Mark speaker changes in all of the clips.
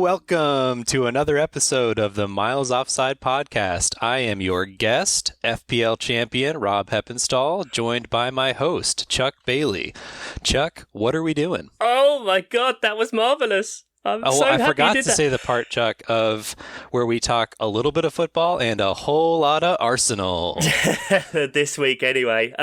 Speaker 1: Welcome to another episode of the Miles Offside podcast. I am your guest, FPL champion Rob Heppenstall, joined by my host, Chuck Bailey. Chuck, what are we doing?
Speaker 2: Oh my God, that was marvelous. I'm so happy
Speaker 1: I forgot
Speaker 2: you did
Speaker 1: to
Speaker 2: that.
Speaker 1: say the part, Chuck, of where we talk a little bit of football and a whole lot of Arsenal.
Speaker 2: This week, anyway.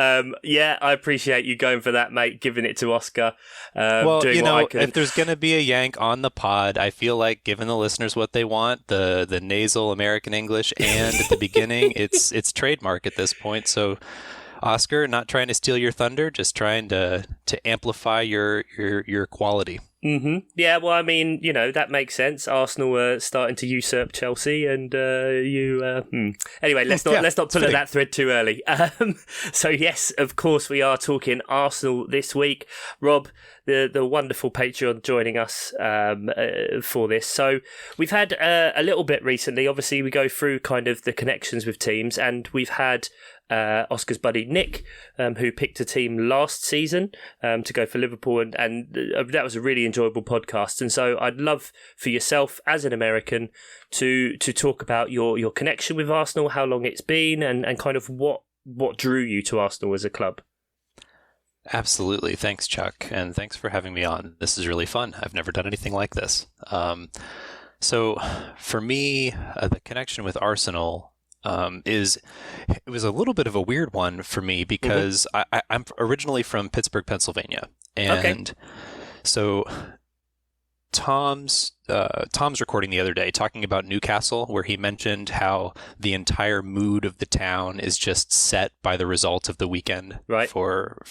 Speaker 2: Yeah, I appreciate you going for that, mate, giving it to Oscar.
Speaker 1: Well,
Speaker 2: doing what I could.
Speaker 1: if there's going to be a yank on the pod, I feel like giving the listeners what they want, the nasal American English, and at the beginning, it's trademark at this point. So, Oscar, not trying to steal your thunder, just trying to amplify your quality.
Speaker 2: Mm-hmm. Yeah, well, I mean, that makes sense. Arsenal were starting to usurp Chelsea, and Anyway, let's not pull at that thread too early. So yes, of course, we are talking Arsenal this week. Rob, the wonderful Patreon, joining us for this. So we've had a little bit recently. Obviously, we go through kind of the connections with teams, and we've had Oscar's buddy Nick, who picked a team last season to go for Liverpool, and that was a really enjoyable podcast. And so I'd love for yourself as an American to talk about your connection with Arsenal, how long it's been, and kind of what drew you to Arsenal as a club.
Speaker 1: Absolutely. Thanks, Chuck. And thanks for having me on. This is really fun. I've never done anything like this. So for me, the connection with Arsenal it was a little bit of a weird one for me because I'm originally from Pittsburgh, Pennsylvania. And so Tom's recording the other day talking about Newcastle, where he mentioned how the entire mood of the town is just set by the result of the weekend,
Speaker 2: right,
Speaker 1: for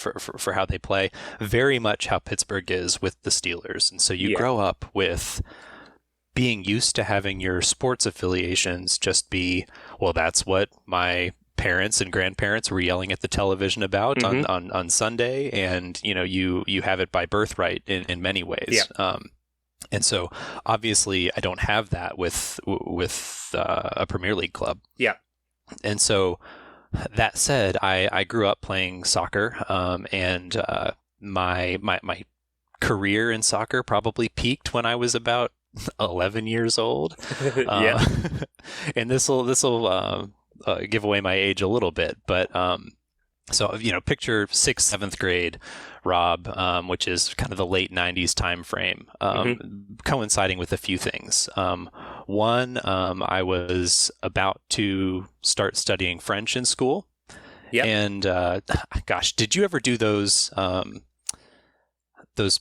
Speaker 1: how they play. Very much how Pittsburgh is with the Steelers. And so you grow up with being used to having your sports affiliations just be, well, that's what my parents and grandparents were yelling at the television about on Sunday, and you have it by birthright in many ways. And so obviously I don't have that with a Premier League club.
Speaker 2: Yeah.
Speaker 1: And so that said, I grew up playing soccer, and my career in soccer probably peaked when I was about 11 years old. And this will give away my age a little bit, but so picture 6th, 7th grade Rob, which is kind of the late 90s time frame, coinciding with a few things. One, I was about to start studying French in school. And gosh, did you ever do those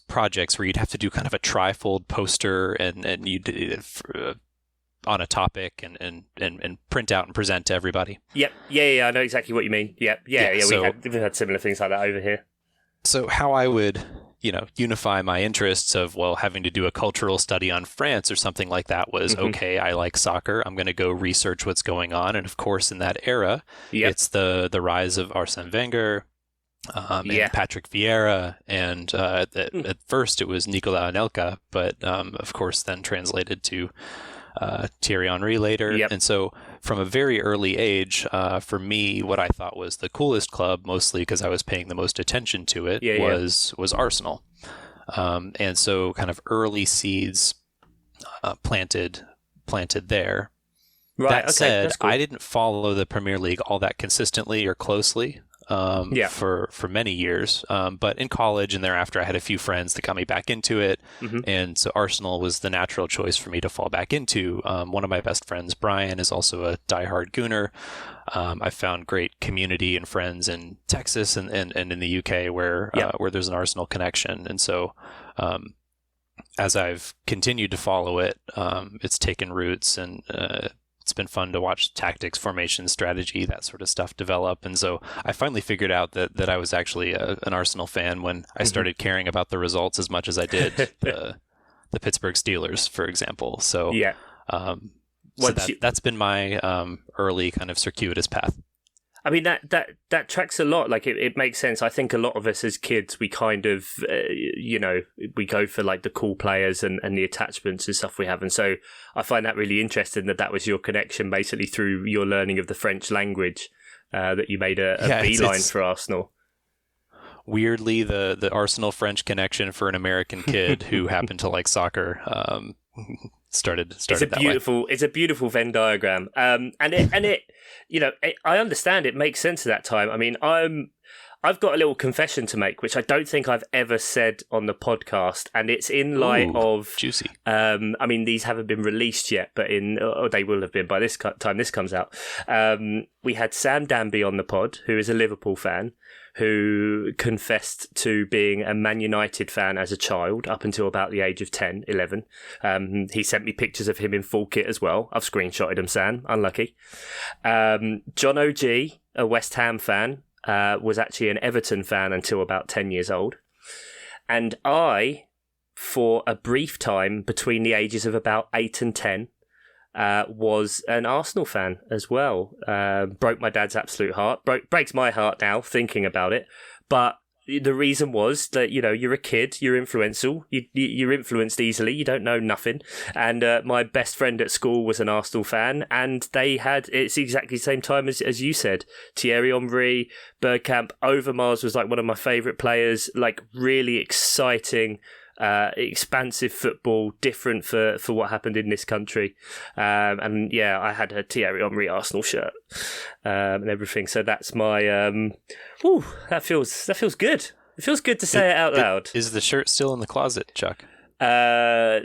Speaker 1: projects where you'd have to do kind of a trifold poster and you'd on a topic and print out and present to everybody?
Speaker 2: Yep. Yeah, I know exactly what you mean. Yeah.
Speaker 1: So,
Speaker 2: we've had similar things like that over here.
Speaker 1: So how I would, unify my interests of, having to do a cultural study on France or something like that was, okay, I like soccer. I'm going to go research what's going on. And of course, in that era, it's the rise of Arsène Wenger, and Patrick Vieira, and at first it was Nicolas Anelka, but of course then translated to Thierry Henry later. And so from a very early age, for me, what I thought was the coolest club, mostly because I was paying the most attention to it, was Arsenal. And so kind of early seeds planted there.
Speaker 2: Right.
Speaker 1: That said, cool. I didn't follow the Premier League all that consistently or closely. For many years. But in college and thereafter, I had a few friends that got me back into it. And so Arsenal was the natural choice for me to fall back into. One of my best friends, Brian, is also a diehard Gooner. I found great community and friends in Texas and in the UK where there's an Arsenal connection. And so as I've continued to follow it, it's taken roots, and it's been fun to watch tactics, formation, strategy, that sort of stuff develop. And so I finally figured out that I was actually an Arsenal fan when I started caring about the results as much as I did the Pittsburgh Steelers, for example. So that's been my early kind of circuitous path.
Speaker 2: I mean, that tracks a lot. Like, it makes sense. I think a lot of us as kids, we kind of, we go for like the cool players and the attachments and stuff we have. And so I find that really interesting that was your connection basically through your learning of the French language, that you made a beeline for Arsenal.
Speaker 1: Weirdly, the Arsenal French connection for an American kid who happened to like soccer. started.
Speaker 2: It's a beautiful Venn diagram. And it, I understand it makes sense at that time. I mean, I've got a little confession to make, which I don't think I've ever said on the podcast, and it's in light of
Speaker 1: juicy.
Speaker 2: I mean, these haven't been released yet, but they will have been by this time this comes out. We had Sam Danby on the pod, who is a Liverpool fan, who confessed to being a Man United fan as a child up until about the age of 10, 11. He sent me pictures of him in full kit as well. I've screenshotted them, Sam. Unlucky. John O.G., a West Ham fan, was actually an Everton fan until about 10 years old. And I, for a brief time between the ages of about 8 and 10, was an Arsenal fan as well. Broke my dad's absolute heart. Breaks my heart now thinking about it. But the reason was that, you're a kid, you're influential, you're influenced easily, you don't know nothing. And my best friend at school was an Arsenal fan, and it's exactly the same time as you said. Thierry Henry, Bergkamp, Overmars was like one of my favourite players, like really exciting, expansive football, different for what happened in this country. And yeah, I had a Thierry Henry Arsenal shirt and everything. So that's my that feels good. It feels good to say it out loud.
Speaker 1: Is the shirt still in the closet, Chuck?
Speaker 2: No,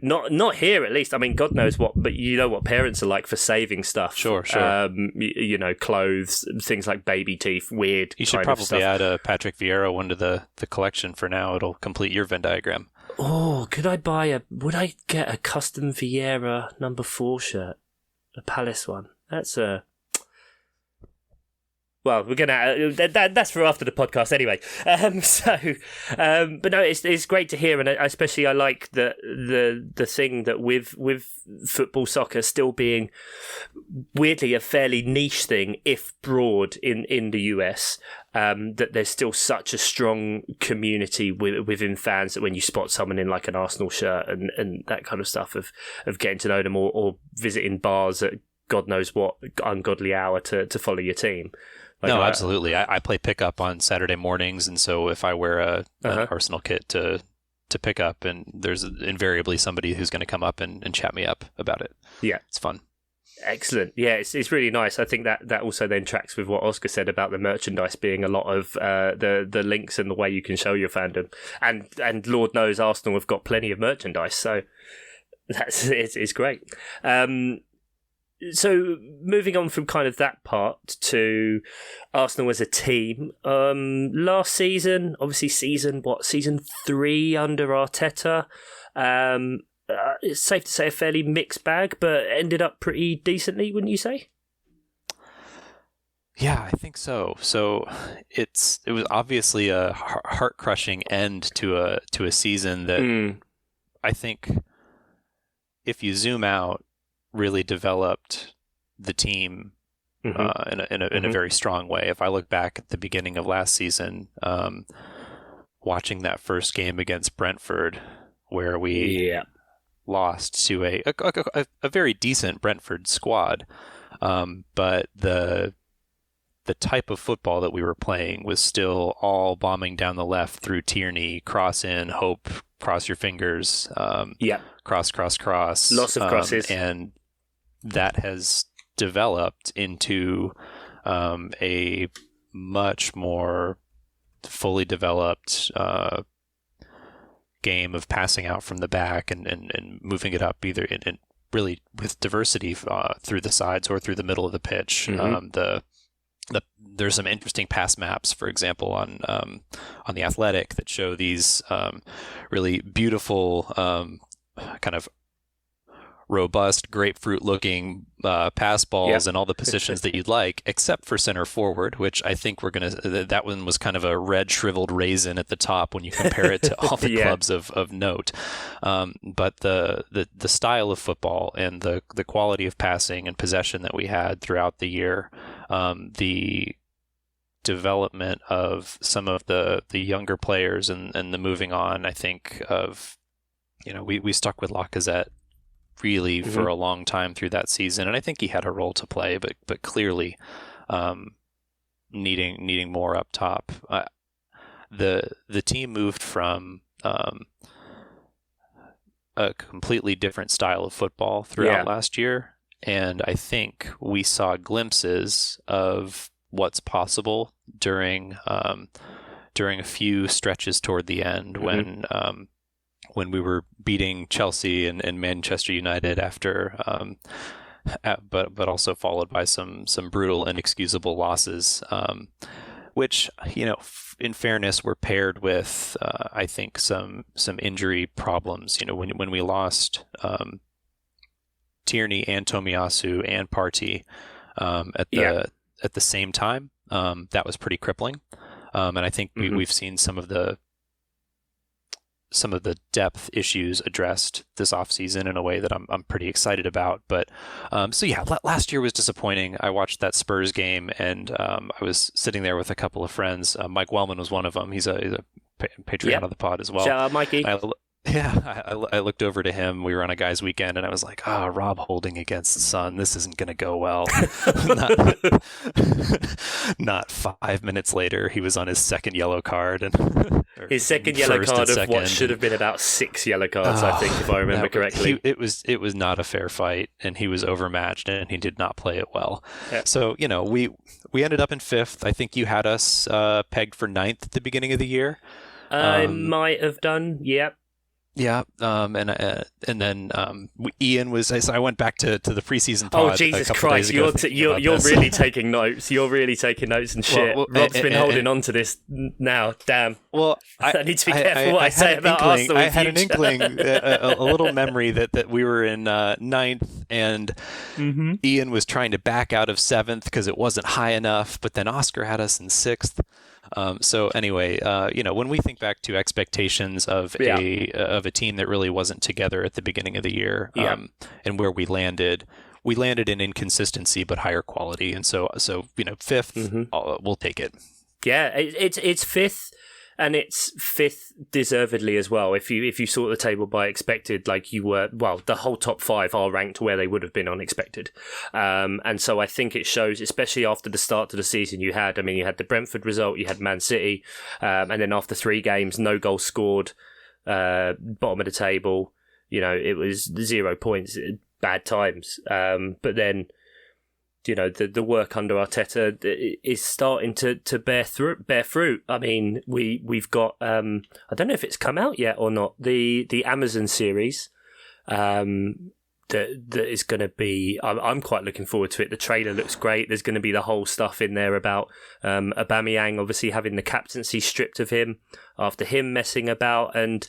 Speaker 2: not here at least. I mean, God knows what, but you know what parents are like for saving stuff.
Speaker 1: Sure.
Speaker 2: Clothes, things like baby teeth, weird.
Speaker 1: You should probably add a Patrick Vieira one to the collection for now. It'll complete your Venn diagram.
Speaker 2: Oh, would I get a custom Vieira number 4 shirt? A Palace one. That's a... Well, we're gonna that's for after the podcast anyway. But no, it's great to hear, and especially I like the thing that with football soccer still being weirdly a fairly niche thing, if broad in the US, that there's still such a strong community within fans that when you spot someone in like an Arsenal shirt and that kind of stuff of getting to know them or visiting bars at God knows what ungodly hour to follow your team.
Speaker 1: No, absolutely. I play pickup on Saturday mornings, and so if I wear an Arsenal kit to pick up, and there's invariably somebody who's going to come up and chat me up about it.
Speaker 2: Yeah.
Speaker 1: It's fun.
Speaker 2: Excellent. Yeah, it's really nice. I think that also then tracks with what Oscar said about the merchandise being a lot of the links and the way you can show your fandom. And Lord knows Arsenal have got plenty of merchandise, so it's great. So moving on from kind of that part to Arsenal as a team, last season, obviously season 3 under Arteta, it's safe to say a fairly mixed bag, but ended up pretty decently, wouldn't you say?
Speaker 1: Yeah, I think so. So it was obviously a heart-crushing end to a season that I think if you zoom out, really developed the team in a very strong way. If I look back at the beginning of last season, watching that first game against Brentford, where we lost to a very decent Brentford squad, but the type of football that we were playing was still all bombing down the left through Tierney, cross in, hope, cross your fingers, cross,
Speaker 2: lots of crosses,
Speaker 1: and that has developed into a much more fully developed game of passing out from the back and moving it up either in really with diversity through the sides or through the middle of the pitch. There's some interesting pass maps, for example, on the Athletic that show these really beautiful kind of robust, grapefruit-looking pass balls in all the positions that you'd like, except for center forward, which I think that one was kind of a red shriveled raisin at the top when you compare it to all the clubs of note. But the style of football and the quality of passing and possession that we had throughout the year, the development of some of the younger players and the moving on, I think of, we stuck with Lacazette really for a long time through that season, and I think he had a role to play, but clearly needing more up top. The team moved from a completely different style of football throughout last year. And I think we saw glimpses of what's possible during a few stretches toward the end when we were beating Chelsea and Manchester United after, but also followed by some brutal, inexcusable losses, which, in fairness, were paired with, I think, some injury problems. When we lost Tierney and Tomiyasu and Partey at the same time, that was pretty crippling. And I think we've seen some of the depth issues addressed this offseason in a way that I'm pretty excited about. But last year was disappointing. I watched that Spurs game, and I was sitting there with a couple of friends. Mike Wellman was one of them. He's a Patreon of the pod as well.
Speaker 2: Shout out, Mikey.
Speaker 1: I looked over to him. We were on a guys' weekend, and I was like, Rob Holding against the Sun. This isn't going to go well. Not 5 minutes later, he was on his second yellow card.
Speaker 2: His second yellow card of what should have been about 6 yellow cards, I think, if I remember correctly.
Speaker 1: It was not a fair fight, and he was overmatched, and he did not play it well. Yeah. So, we ended up in 5th. I think you had us pegged for 9th at the beginning of the year.
Speaker 2: I might have done, yep.
Speaker 1: Yeah, and then Ian was. So I went back to the preseason pod.
Speaker 2: Oh Jesus Christ! You're really taking notes. You're really taking notes and shit. Rob's been holding on to this now. Damn.
Speaker 1: Well,
Speaker 2: I need to be careful what I say about Arsenal.
Speaker 1: I had an inkling, a little memory that we were in 9th, and Ian was trying to back out of 7th because it wasn't high enough. But then Oscar had us in 6th. So anyway, when we think back to expectations of a team that really wasn't together at the beginning of the year, and where we landed in inconsistency but higher quality, and so 5th, we'll take it.
Speaker 2: Yeah, it's 5th. And it's 5th deservedly as well. If you sort the table by expected, like you were, the whole top 5 are ranked where they would have been unexpected. And so I think it shows, especially after the start to the season you had the Brentford result, you had Man City, and then after 3 games, no goals scored, bottom of the table, it was 0 points, bad times. But then, the work under Arteta is starting to bear fruit. I mean, we've got I don't know if it's come out yet or not. The Amazon series that is going to be. I'm quite looking forward to it. The trailer looks great. There's going to be the whole stuff in there about Aubameyang obviously having the captaincy stripped of him after him messing about, and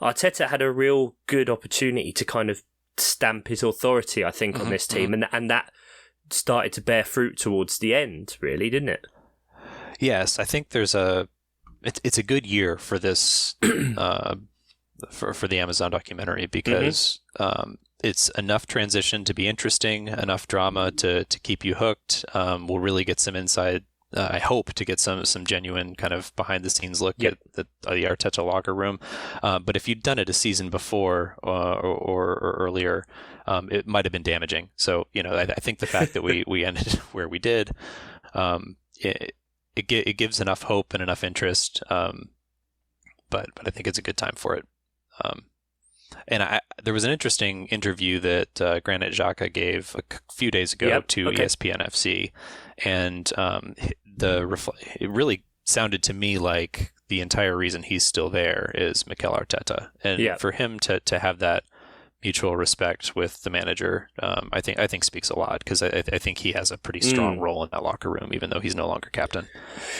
Speaker 2: Arteta had a real good opportunity to kind of stamp his authority, I think, on this team, and that started to bear fruit towards the end, really, didn't it?
Speaker 1: Yes, I think it's a good year for this for the Amazon documentary because it's enough transition to be interesting, enough drama to keep you hooked. We'll really get some inside. I hope to get some genuine kind of behind the scenes look at the Arteta locker room. But if you'd done it a season before or earlier, it might have been damaging. So, I think the fact that we ended where we did, it gives enough hope and enough interest. But I think it's a good time for it. And there was an interesting interview that Granit Xhaka gave a few days ago to ESPN FC, and it really sounded to me like the entire reason he's still there is Mikel Arteta, and for him to have that mutual respect with the manager, I think speaks a lot, because I think he has a pretty strong role in that locker room, even though he's no longer captain.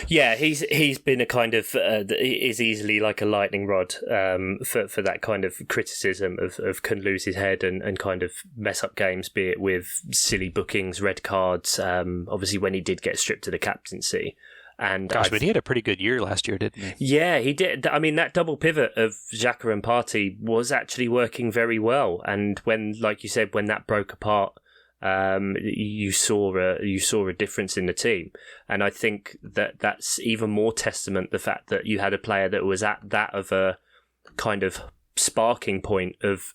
Speaker 2: Yeah, he's been a kind of is easily like a lightning rod for that kind of criticism of can lose his head and kind of mess up games, be it with silly bookings, red cards. Obviously, when he did get stripped of the captaincy. And
Speaker 1: but he had a pretty good year last year, didn't he?
Speaker 2: Yeah, he did. I mean, that double pivot of Xhaka and Partey was actually working very well. And when, like you said, when that broke apart, you saw a difference in the team. And I think that's even more testament the fact that you had a player that was at that of a kind of sparking point of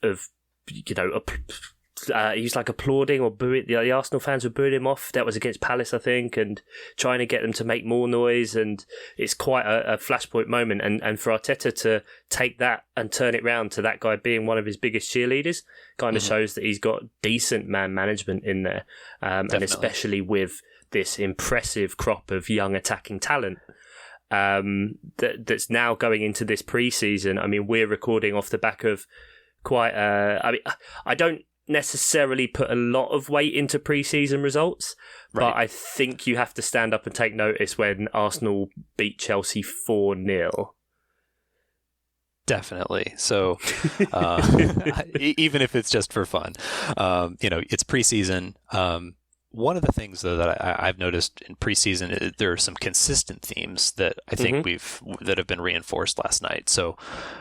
Speaker 2: he was like applauding or booing. The Arsenal fans were booing him off. That was against Palace, I think, and trying to get them to make more noise. And it's quite a flashpoint moment. And for Arteta to take that and turn it round to that guy being one of his biggest cheerleaders kind of shows that he's got decent man management in there, and especially with this impressive crop of young attacking talent. That's now going into this pre-season. I mean, we're recording off the back of quite. I don't necessarily put a lot of weight into pre-season results, but I think you have to stand up and take notice when Arsenal beat Chelsea 4-0.
Speaker 1: Definitely. So, even if it's just for fun, it's pre-season. One of the things, though, that I've noticed in preseason, there are some consistent themes that I think that have been reinforced last night. So,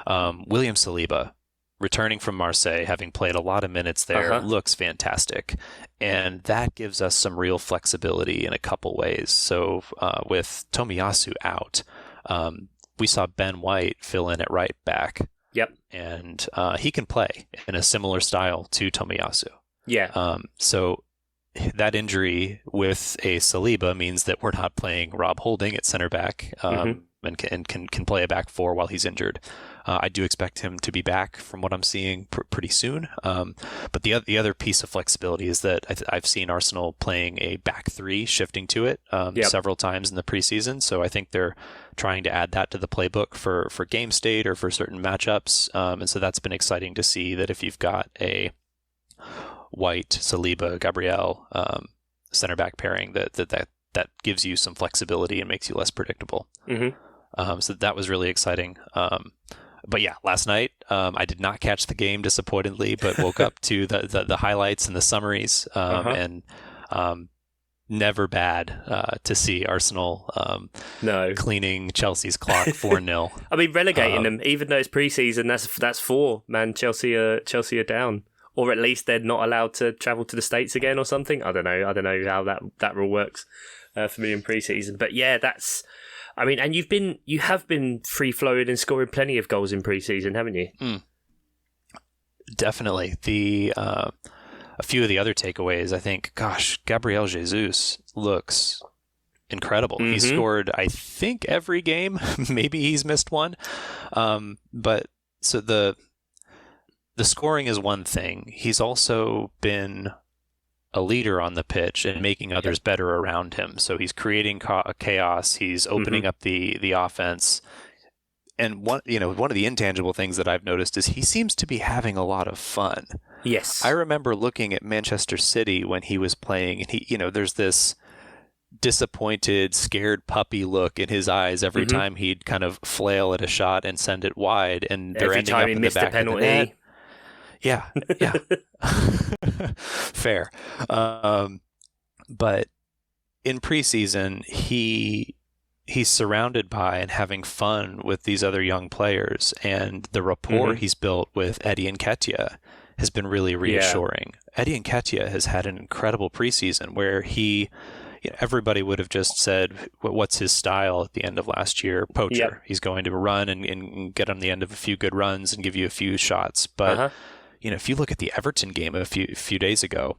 Speaker 1: William Saliba, returning from Marseille, having played a lot of minutes there, looks fantastic, and that gives us some real flexibility in a couple ways. So, with Tomiyasu out, we saw Ben White fill in at right back.
Speaker 2: Yep,
Speaker 1: and he can play in a similar style to Tomiyasu.
Speaker 2: Yeah.
Speaker 1: So that injury with a Saliba means that we're not playing Rob Holding at center back, and can play a back four while he's injured. I do expect him to be back from what I'm seeing pretty soon. But the other piece of flexibility is that I've seen Arsenal playing a back three, shifting to it several times in the preseason. So I think they're trying to add that to the playbook for game state or for certain matchups. And so that's been exciting to see, that if you've got a White, Saliba, Gabriel center back pairing, that gives you some flexibility and makes you less predictable. So that was really exciting. But yeah, last night I did not catch the game, disappointedly, but woke up to the highlights and the summaries, and never bad to see Arsenal cleaning Chelsea's clock 4-0.
Speaker 2: I mean, relegating them, even though it's pre-season, that's 4, man. Chelsea are down. Or at least they're not allowed to travel to the States again or something. I don't know how that rule works for me in pre-season. But yeah, I mean, and you have been free-flowing and scoring plenty of goals in pre-season, haven't you?
Speaker 1: Definitely. A few of the other takeaways, I think, gosh, Gabriel Jesus looks incredible. He scored, I think, every game. Maybe he's missed one. But so the scoring is one thing. He's also been a leader on the pitch and making others better around him. So he's creating chaos. He's opening up the offense. And one of the intangible things that I've noticed is he seems to be having a lot of fun.
Speaker 2: Yes.
Speaker 1: I remember looking at Manchester City when he was playing, and he, there's this disappointed, scared puppy look in his eyes every time he'd kind of flail at a shot and send it wide, and they're ending up in the back of the net. Yeah. Fair. But in preseason, he's surrounded by and having fun with these other young players, and the rapport he's built with Eddie Nketiah has been really reassuring. Eddie Nketiah has had an incredible preseason where everybody would have just said, what's his style at the end of last year? Poacher. He's going to run and get on the end of a few good runs and give you a few shots. But if you look at the Everton game a few days ago,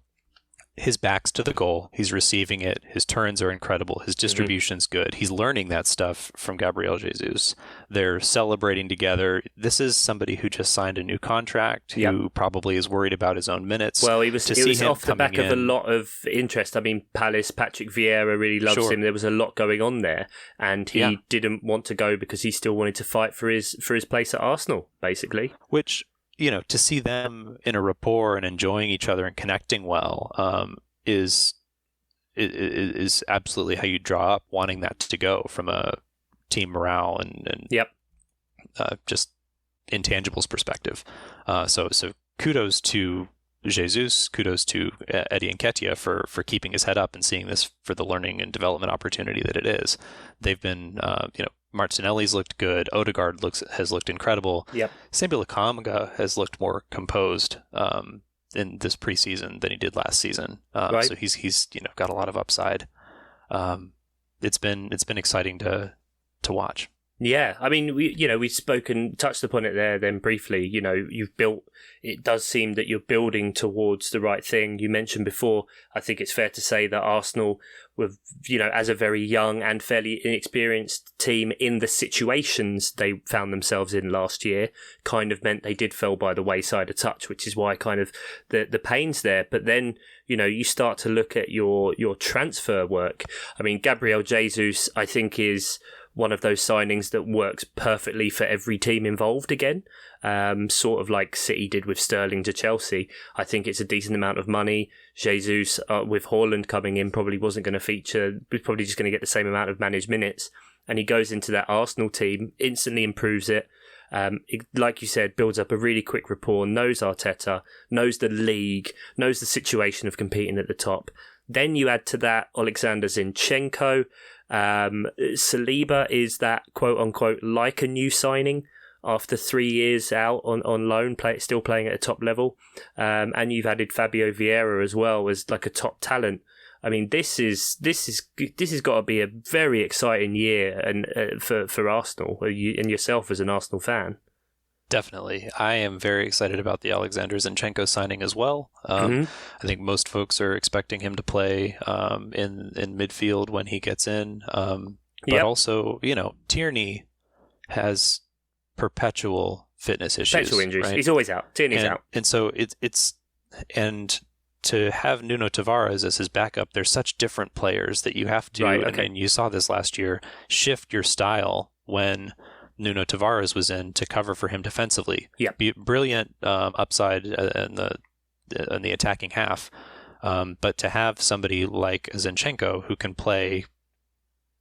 Speaker 1: his back's to the goal. He's receiving it. His turns are incredible. His distribution's good. He's learning that stuff from Gabriel Jesus. They're celebrating together. This is somebody who just signed a new contract, who probably is worried about his own minutes.
Speaker 2: Well, it was off the back of a lot of interest. I mean, Palace, Patrick Vieira really loves him. There was a lot going on there, and he didn't want to go because he still wanted to fight for his place at Arsenal, basically.
Speaker 1: Which, to see them in a rapport and enjoying each other and connecting well is absolutely how you draw up wanting that to go from a team morale and just intangibles perspective. So kudos to Jesus, kudos to Eddie Nketiah for keeping his head up and seeing this for the learning and development opportunity that it is. They've been, Martinelli's looked good. Odegaard has looked incredible.
Speaker 2: Yep.
Speaker 1: Sambi Lokonga has looked more composed in this preseason than he did last season. So he's got a lot of upside. It's been exciting to watch.
Speaker 2: Yeah, I mean, we've touched upon it there then briefly. It does seem that you're building towards the right thing. You mentioned before, I think it's fair to say that Arsenal were, as a very young and fairly inexperienced team in the situations they found themselves in last year, kind of meant they did fall by the wayside a touch, which is why kind of the pain's there. But then, you start to look at your transfer work. I mean, Gabriel Jesus, I think, is one of those signings that works perfectly for every team involved again, sort of like City did with Sterling to Chelsea. I think it's a decent amount of money. Jesus, with Haaland coming in, probably wasn't going to feature, was probably just going to get the same amount of managed minutes. And he goes into that Arsenal team, instantly improves it. Like you said, builds up a really quick rapport, knows Arteta, knows the league, knows the situation of competing at the top. Then you add to that Alexander Zinchenko. Saliba is that quote unquote like a new signing after 3 years out on loan, still playing at a top level. And you've added Fabio Vieira as well as like a top talent. I mean, this has got to be a very exciting year and for Arsenal and yourself as an Arsenal fan.
Speaker 1: Definitely. I am very excited about the Alexander Zinchenko signing as well. I think most folks are expecting him to play in midfield when he gets in. But also, Tierney has perpetual fitness issues.
Speaker 2: Perpetual injuries. Right? He's always out. Tierney's out.
Speaker 1: And so and to have Nuno Tavares as his backup, they're such different players that you have to, and you saw this last year, shift your style when Nuno Tavares was in to cover for him defensively.
Speaker 2: Yeah,
Speaker 1: brilliant upside in the attacking half, but to have somebody like Zinchenko who can play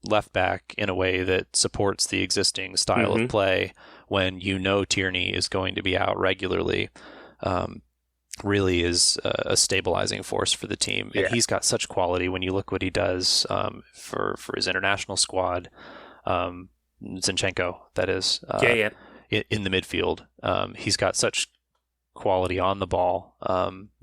Speaker 1: left back in a way that supports the existing style of play when Tierney is going to be out regularly, really is a stabilizing force for the team. Yeah. And he's got such quality when you look what he does for his international squad. Zinchenko, that is, in the midfield. He's got such quality on the ball.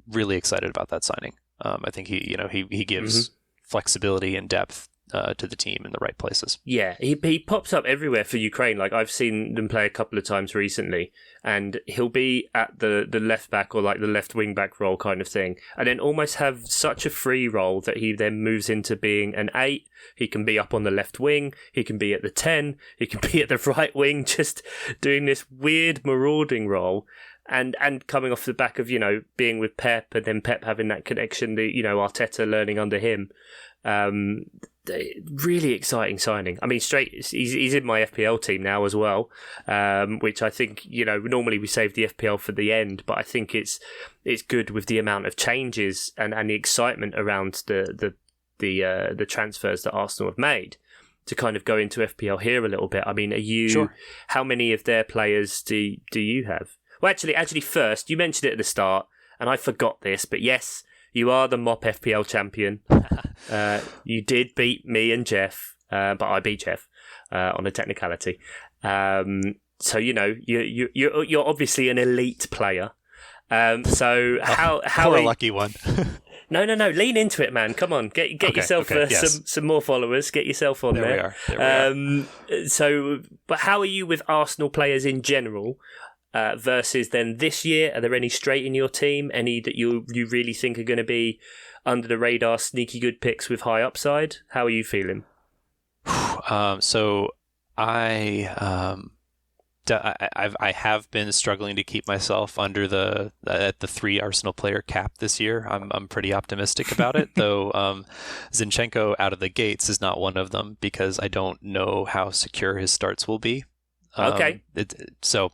Speaker 1: Really excited about that signing. I think he gives flexibility and depth to the team in the right places.
Speaker 2: Yeah, he pops up everywhere for Ukraine. Like I've seen them play a couple of times recently, and he'll be at the left back or like the left wing back role kind of thing, and then almost have such a free role that he then moves into being an 8. He can be up on the left wing, he can be at the 10, he can be at the right wing, just doing this weird marauding role. And coming off the back of, being with Pep and then Pep having that connection, Arteta learning under him. Really exciting signing. I mean, he's in my FPL team now as well, which I think, normally we save the FPL for the end, but I think it's good with the amount of changes and the excitement around the transfers that Arsenal have made to kind of go into FPL here a little bit. I mean,
Speaker 1: Sure.
Speaker 2: How many of their players do you have? Well, actually, first, you mentioned it at the start, and I forgot this, but yes, you are the MOP FPL champion. You did beat me and Jeff, but I beat Jeff on a technicality. So you're obviously an elite player. So how
Speaker 1: poor lucky one.
Speaker 2: No. Lean into it, man. Come on, get yourself some more followers. Get yourself on there.
Speaker 1: There we
Speaker 2: are. So, but how are you with Arsenal players in general? Versus then this year, are there any straight in your team? Any that you really think are going to be under the radar, sneaky good picks with high upside? How are you feeling?
Speaker 1: So I have been struggling to keep myself under the 3 Arsenal player cap this year. I'm pretty optimistic about it, though. Zinchenko out of the gates is not one of them because I don't know how secure his starts will be.
Speaker 2: Okay.
Speaker 1: So.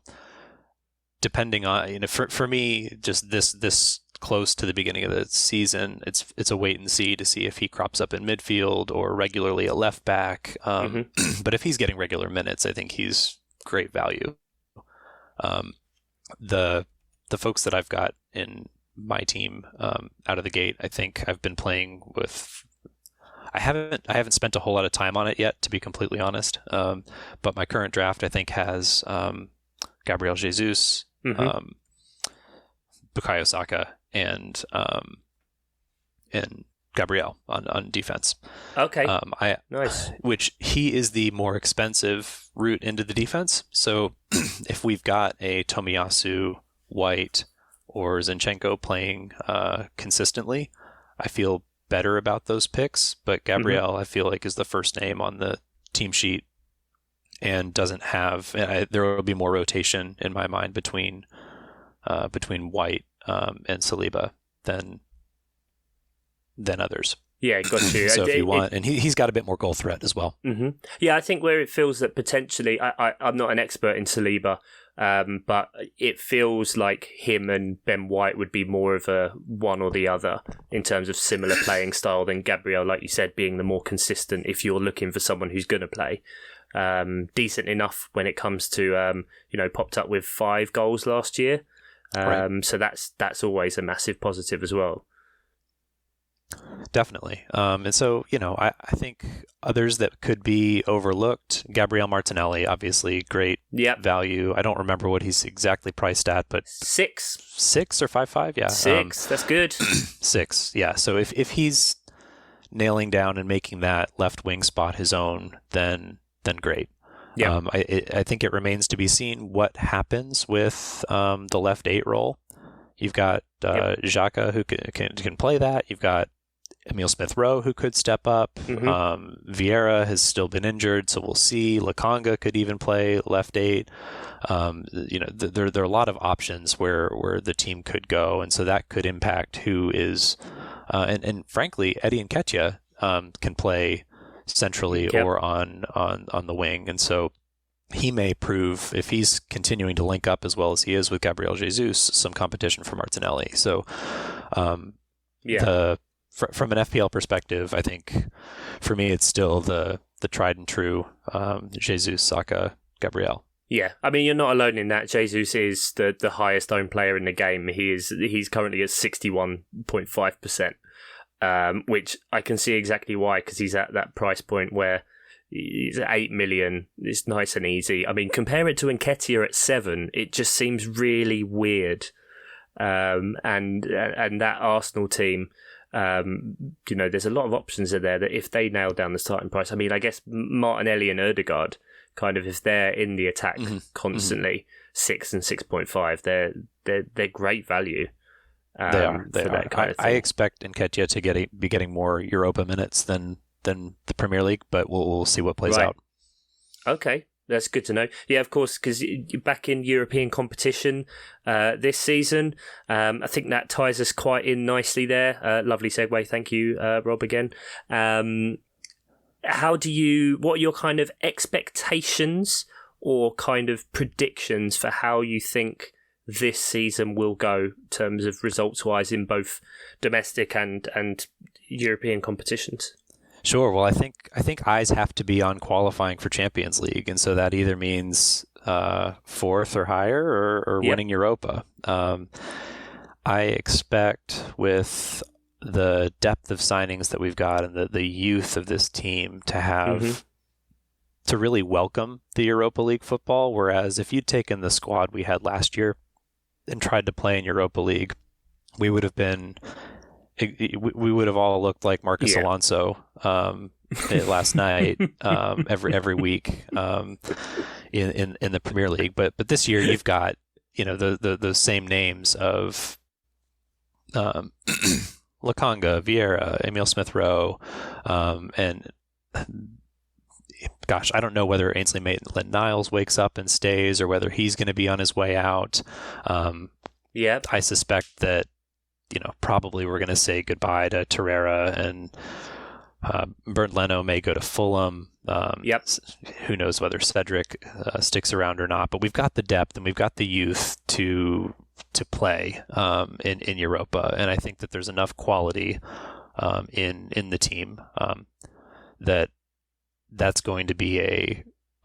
Speaker 1: Depending on, for me, just this close to the beginning of the season, it's a wait and see to see if he crops up in midfield or regularly at left back. But if he's getting regular minutes, I think he's great value. The folks that I've got in my team out of the gate, I think I've been playing with. I haven't spent a whole lot of time on it yet, to be completely honest. But my current draft, I think, has Gabriel Jesus, Bukayo Saka, and Gabriel on defense.
Speaker 2: Okay. Nice.
Speaker 1: Which he is the more expensive route into the defense. So if we've got a Tomiyasu, White, or Zinchenko playing consistently, I feel better about those picks. But Gabriel, I feel like, is the first name on the team sheet and doesn't have. There will be more rotation in my mind between White and Saliba than others.
Speaker 2: Yeah, got you.
Speaker 1: So if you want, and he's got a bit more goal threat as well.
Speaker 2: Mm-hmm. Yeah, I think where it feels that potentially, I'm not an expert in Saliba, but it feels like him and Ben White would be more of a one or the other in terms of similar playing style than Gabriel, like you said, being the more consistent if you're looking for someone who's going to play. Decent enough when it comes to, popped up with 5 goals last year. Right. So that's always a massive positive as well.
Speaker 1: Definitely. And so, I think others that could be overlooked, Gabriel Martinelli, obviously great value. I don't remember what he's exactly priced at, but
Speaker 2: 6
Speaker 1: or 5.5. Yeah.
Speaker 2: 6. That's good.
Speaker 1: 6. Yeah. So if he's nailing down and making that left wing spot his own, then great.
Speaker 2: Yeah.
Speaker 1: I think it remains to be seen what happens with the left 8 role. You've got Xhaka who can play that. You've got Emile Smith-Rowe who could step up. Vieira has still been injured, so we'll see. Lokonga could even play left 8. There are a lot of options where the team could go, and so that could impact who is. And frankly, Eddie Nketiah can play centrally or on the wing, and so he may prove, if he's continuing to link up as well as he is with Gabriel Jesus, some competition for Martinelli. So from an FPL perspective, I think for me it's still the tried and true Jesus, Saka, Gabriel.
Speaker 2: Yeah, I mean, you're not alone in that. Jesus is the highest owned player in the game. He's currently at 61.5%, which I can see exactly why, because he's at that price point where he's at 8 million. It's nice and easy. I mean, compare it to Nketiah at 7. It just seems really weird. And that Arsenal team, there's a lot of options in there that if they nail down the starting price, I mean, I guess Martinelli and Ødegaard, kind of, if they're in the attack constantly, 6 and 6.5, they're great value.
Speaker 1: They are. That kind of thing. I expect Nketiah to be getting more Europa minutes than the Premier League, but we'll see what plays out.
Speaker 2: Okay, that's good to know. Yeah, of course, because you're back in European competition this season. I think that ties us quite in nicely there. Lovely segue. Thank you, Rob, again. What are your kind of expectations or kind of predictions for how you think this season will go in terms of results-wise in both domestic and European competitions?
Speaker 1: Sure. Well, I think eyes have to be on qualifying for Champions League, and so that either means 4th or higher or winning Europa. I expect with the depth of signings that we've got and the youth of this team to have to really welcome the Europa League football, whereas if you'd taken the squad we had last year and tried to play in Europa League, we would have all looked like Marcus Alonso last night every week in the Premier League. But this year you've got the same names of Lokonga, Vieira, Emile Smith-Rowe, and gosh, I don't know whether Ainsley Maitland-Niles wakes up and stays or whether he's going to be on his way out. I suspect that probably we're going to say goodbye to Torreira, and Bernd Leno may go to Fulham. Who knows whether Cedric sticks around or not? But we've got the depth and we've got the youth to play in Europa, and I think that there's enough quality in the team that's going to be a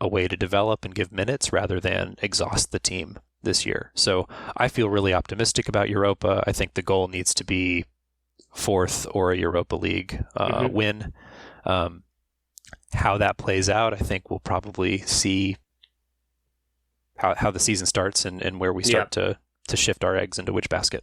Speaker 1: way to develop and give minutes rather than exhaust the team this year. So I feel really optimistic about Europa. I think the goal needs to be 4th or a Europa League win. How that plays out, I think we'll probably see how the season starts and where we start to shift our eggs into which basket.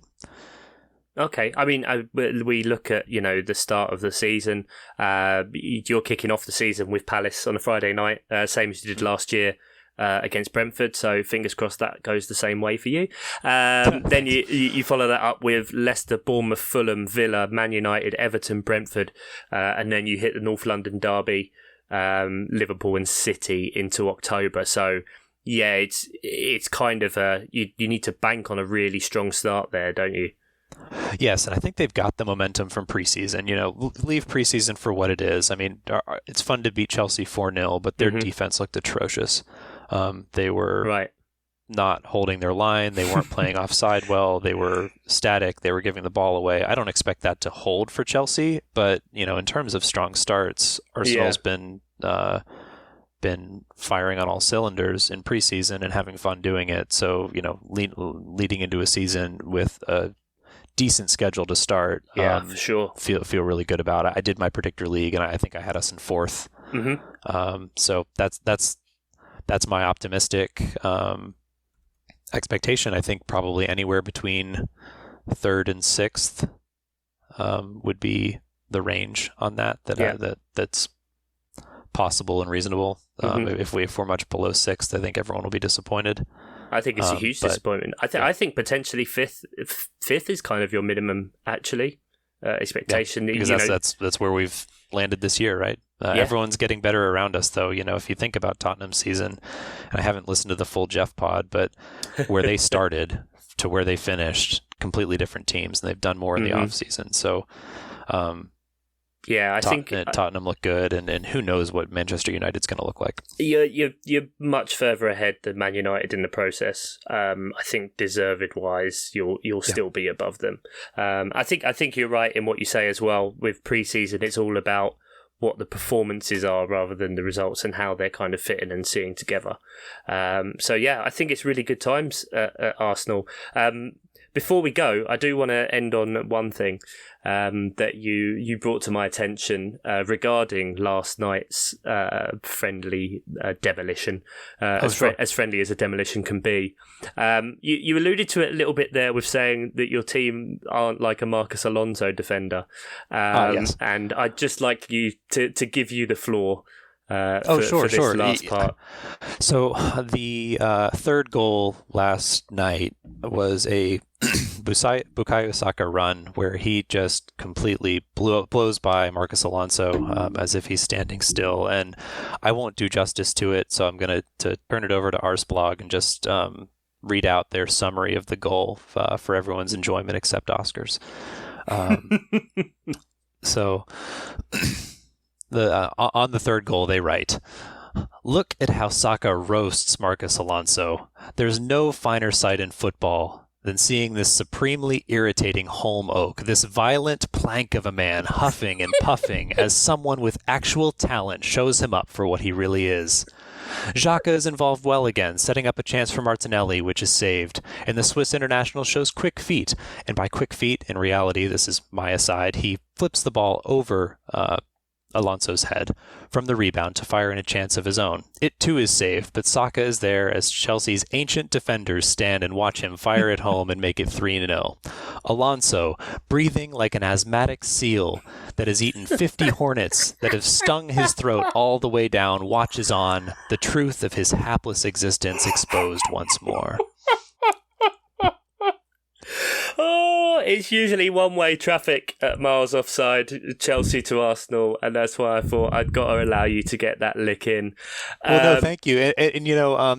Speaker 2: Okay. I mean, we look at, the start of the season. You're kicking off the season with Palace on a Friday night, same as you did last year against Brentford. So fingers crossed that goes the same way for you. Then you follow that up with Leicester, Bournemouth, Fulham, Villa, Man United, Everton, Brentford. And then you hit the North London derby, Liverpool and City into October. So yeah, it's kind of you need to bank on a really strong start there, don't you?
Speaker 1: Yes, and I think they've got the momentum from preseason. Leave preseason for what it is. I mean, it's fun to beat Chelsea 4-0, but their defense looked atrocious. They were not holding their line. They weren't playing offside well. They were static. They were giving the ball away. I don't expect that to hold for Chelsea, but in terms of strong starts, Arsenal's been firing on all cylinders in preseason and having fun doing it. So, leading into a season with a decent schedule to start.
Speaker 2: For sure.
Speaker 1: Feel really good about it. I did my predictor league, and I think I had us in 4th. So that's my optimistic expectation. I think probably anywhere between 3rd and 6th would be the range on that. That's possible and reasonable. If we're much below 6th, I think everyone will be disappointed.
Speaker 2: I think it's a huge disappointment. I think potentially fifth is kind of your minimum actually expectation.
Speaker 1: Because that's where we've landed this year, right? Everyone's getting better around us, though. If you think about Tottenham's season, and I haven't listened to the full Jeff pod, but where they started to where they finished, completely different teams, and they've done more in the off season. So.
Speaker 2: I think
Speaker 1: Tottenham look good, and who knows what Manchester United's going to look like.
Speaker 2: You're much further ahead than Man United in the process. I think deserved wise, you'll still be above them. I think you're right in what you say as well. With pre-season, it's all about what the performances are rather than the results and how they're kind of fitting and seeing together. I think it's really good times at Arsenal. Before we go, I do want to end on one thing that you brought to my attention regarding last night's friendly demolition, as friendly as a demolition can be. You alluded to it a little bit there with saying that your team aren't like a Marcus Alonso defender.
Speaker 1: Yes.
Speaker 2: And I'd just like you to give you the floor.
Speaker 1: For
Speaker 2: this last part.
Speaker 1: So the third goal last night was a Bukayo Saka run where he just completely blows by Marcus Alonso as if he's standing still, and I won't do justice to it, so I'm going to turn it over to Arsblog and just read out their summary of the goal for everyone's enjoyment except Oscar's. So... on the third goal, they write, "Look at how Saka roasts Marcus Alonso. There's no finer sight in football than seeing this supremely irritating holm oak, this violent plank of a man huffing and puffing as someone with actual talent shows him up for what he really is. Xhaka is involved well again, setting up a chance for Martinelli, which is saved, and the Swiss international shows quick feet. And by quick feet, in reality, this is my aside, he flips the ball over Alonso's head from the rebound to fire in a chance of his own. It too is saved, but Saka is there as Chelsea's ancient defenders stand and watch him fire it home and make it 3-0. Alonso, breathing like an asthmatic seal that has eaten 50 hornets that have stung his throat all the way down, watches on, the truth of his hapless existence exposed once more."
Speaker 2: Oh, it's usually one-way traffic at miles offside, Chelsea to Arsenal, and that's why I thought I'd got to allow you to get that lick in.
Speaker 1: Well, no, thank you. And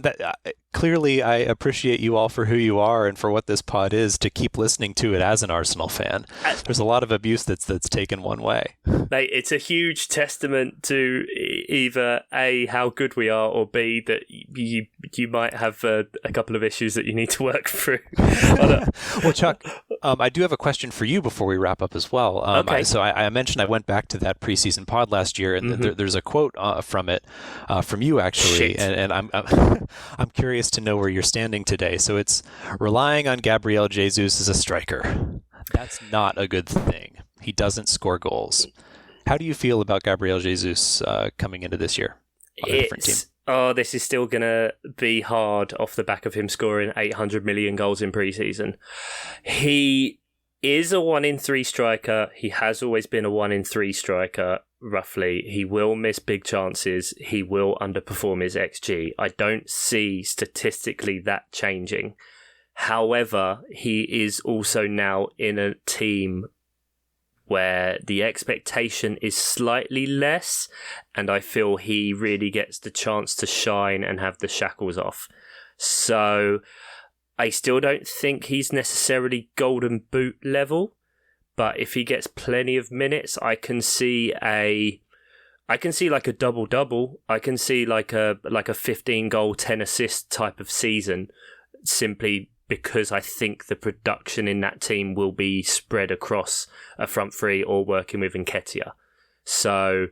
Speaker 1: that clearly I appreciate you all for who you are and for what this pod is, to keep listening to it as an Arsenal fan. There's a lot of abuse that's taken one way.
Speaker 2: Mate, it's a huge testament to either A, how good we are, or B, that you might have a couple of issues that you need to work through.
Speaker 1: Well, Chuck, I do have a question for you before we wrap up as well.
Speaker 2: Okay.
Speaker 1: I mentioned I went back to that preseason pod last year, and there's a quote from it, from you actually, and I'm curious to know where you're standing today. So it's relying on Gabriel Jesus as a striker. That's not a good thing. He doesn't score goals. How do you feel about Gabriel Jesus coming into this year on a different team?
Speaker 2: This is still going to be hard off the back of him scoring 800 million goals in pre-season. He is a 1 in 3 striker. He has always been a 1 in 3 striker, roughly. He will miss big chances. He will underperform his XG. I don't see statistically that changing. However, he is also now in a team where the expectation is slightly less, and I feel he really gets the chance to shine and have the shackles off. So I still don't think he's necessarily golden boot level, but if he gets plenty of minutes, I can see like a double-double. I can see like a 15 goal, 10 assist type of season, simply because I think the production in that team will be spread across a front three or working with Nketiah. So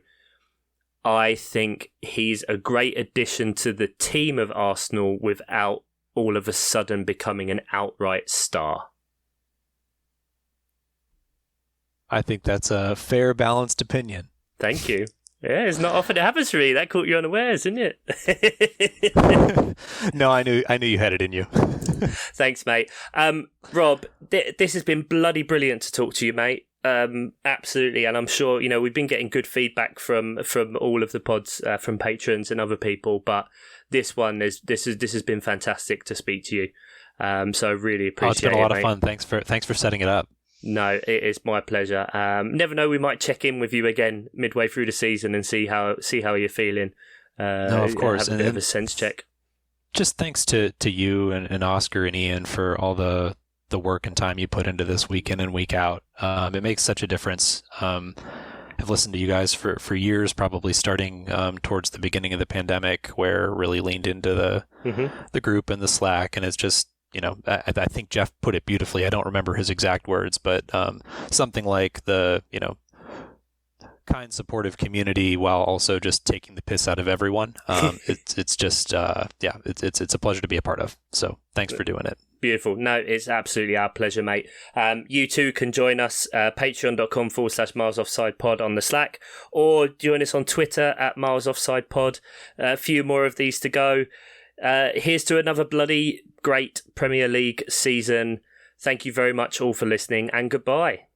Speaker 2: I think he's a great addition to the team of Arsenal without all of a sudden becoming an outright star.
Speaker 1: I think that's a fair, balanced opinion.
Speaker 2: Thank you. Yeah, it's not often it happens for me. That caught you unawares, didn't it?
Speaker 1: No, I knew you had it in you.
Speaker 2: Thanks, mate. Rob, this has been bloody brilliant to talk to you, mate. Absolutely, and I'm sure we've been getting good feedback from all of the pods, from patrons and other people. But this one this has been fantastic to speak to you. So I really appreciate it.
Speaker 1: It's been a lot of fun. Thanks for setting it up.
Speaker 2: No, it is my pleasure. Never know, we might check in with you again midway through the season and see how you're feeling.
Speaker 1: No, of course,
Speaker 2: have a bit of a sense check.
Speaker 1: Just thanks to you and Oscar and Ian for all the work and time you put into this week in and week out. It makes such a difference. I've listened to you guys for years, probably starting towards the beginning of the pandemic, where really leaned into the group and the Slack, and it's just. I think Jeff put it beautifully. I don't remember his exact words, but something like the, kind, supportive community while also just taking the piss out of everyone. It's just, it's a pleasure to be a part of. So thanks for doing it.
Speaker 2: Beautiful. No, it's absolutely our pleasure, mate. You too can join us, patreon.com/milesoffsidepod on the Slack, or join us on Twitter @milesoffsidepod. A few more of these to go. Here's to another bloody great Premier League season. Thank you very much all for listening, and goodbye.